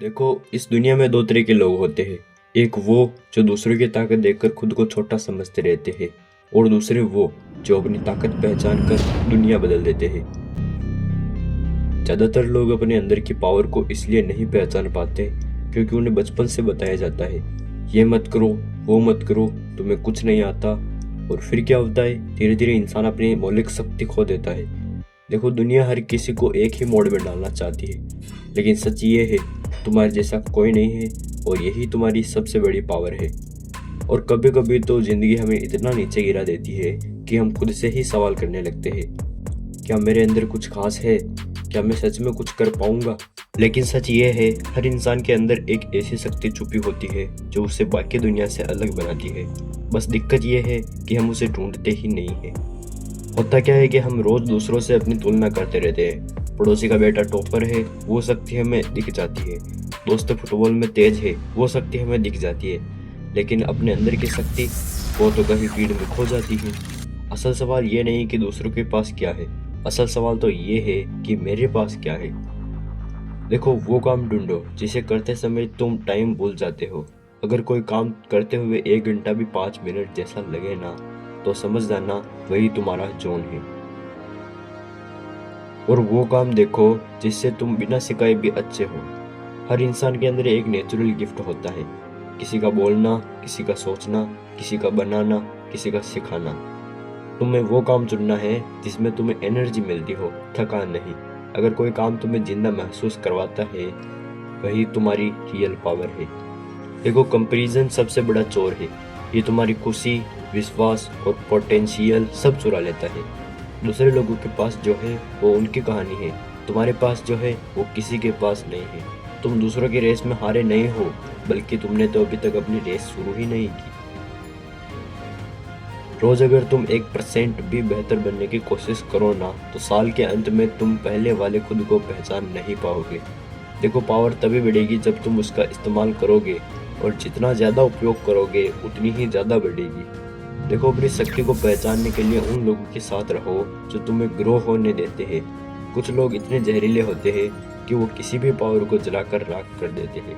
देखो, इस दुनिया में दो तरह के लोग होते हैं। एक वो जो दूसरों की ताकत देखकर खुद को छोटा समझते रहते हैं, और दूसरे वो जो अपनी ताकत पहचान कर दुनिया बदल देते हैं। ज्यादातर लोग अपने अंदर की पावर को इसलिए नहीं पहचान पाते क्योंकि उन्हें बचपन से बताया जाता है, ये मत करो, वो मत करो, तुम्हें कुछ नहीं आता। और फिर क्या होता है, धीरे धीरे इंसान अपनी मौलिक शक्ति खो देता है। देखो, दुनिया हर किसी को एक ही मोड़ में डालना चाहती है, लेकिन सच ये है, तुम्हारे जैसा कोई नहीं है, और यही तुम्हारी सबसे बड़ी पावर है। और कभी कभी तो जिंदगी हमें इतना नीचे गिरा देती है कि हम खुद से ही सवाल करने लगते हैं, क्या मेरे अंदर कुछ खास है? क्या मैं सच में कुछ कर पाऊंगा? लेकिन सच ये है, हर इंसान के अंदर एक ऐसी शक्ति छुपी होती है जो उसे बाकी दुनिया से अलग बनाती है। बस दिक्कत ये है कि हम उसे ढूंढते ही नहीं है। होता क्या है कि हम रोज दूसरों से अपनी तुलना करते रहते हैं। पड़ोसी का बेटा टॉपर है, वो शक्ति हमें दिख जाती है। दोस्त फुटबॉल में तेज है, वो शक्ति हमें दिख जाती है। लेकिन अपने अंदर की शक्ति, वो तो कहीं भीड़ में खो जाती है। असल सवाल ये नहीं कि दूसरों के पास क्या है, असल सवाल तो ये है कि मेरे पास क्या है। देखो, वो काम ढूंढो जिसे करते समय तुम टाइम भूल जाते हो। अगर कोई काम करते हुए 1 घंटा भी 5 मिनट जैसा लगे ना, तो समझ जाना वही तुम्हारा जोन है। और वो काम देखो जिससे तुम बिना सिखाए भी अच्छे हो। हर इंसान के अंदर एक नेचुरल गिफ्ट होता है, किसी का बोलना, किसी का सोचना, किसी का बनाना, किसी का सिखाना। तुम्हें वो काम चुनना है जिसमें तुम्हें एनर्जी मिलती हो, थकान नहीं। अगर कोई काम तुम्हें जिंदा महसूस करवाता है, वही तुम्हारी रियल पावर है। देखो, कंपैरिजन सबसे बड़ा चोर है। ये तुम्हारी खुशी, विश्वास और पोटेंशियल सब चुरा लेता है। दूसरे लोगों के पास जो है वो उनकी कहानी है, तुम्हारे पास जो है वो किसी के पास नहीं है। तुम दूसरों की रेस में हारे नहीं हो, बल्कि तुमने तो अभी तक अपनी रेस शुरू ही नहीं की। रोज अगर तुम 1% भी बेहतर बनने की कोशिश करो ना, तो साल के अंत में तुम पहले वाले खुद को पहचान नहीं पाओगे। देखो, पावर तभी बढ़ेगी जब तुम उसका इस्तेमाल करोगे, और जितना ज़्यादा उपयोग करोगे उतनी ही ज़्यादा बढ़ेगी। देखो, अपनी शक्ति को पहचानने के लिए उन लोगों के साथ रहो जो तुम्हें ग्रो होने देते हैं। कुछ लोग इतने जहरीले होते हैं कि वो किसी भी पावर को जलाकर राख कर देते हैं।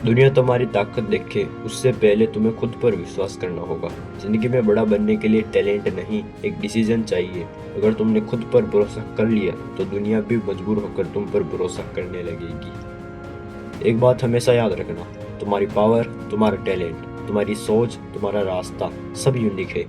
दुनिया तुम्हारी ताकत देखे उससे पहले तुम्हें खुद पर विश्वास करना होगा। जिंदगी में बड़ा बनने के लिए टैलेंट नहीं, एक डिसीजन चाहिए। अगर तुमने खुद पर भरोसा कर लिया तो दुनिया भी मजबूर होकर तुम पर भरोसा करने लगेगी। एक बात हमेशा याद रखना, तुम्हारी पावर, तुम्हारा टैलेंट, तुम्हारी सोच, तुम्हारा रास्ता सब यूनिक है।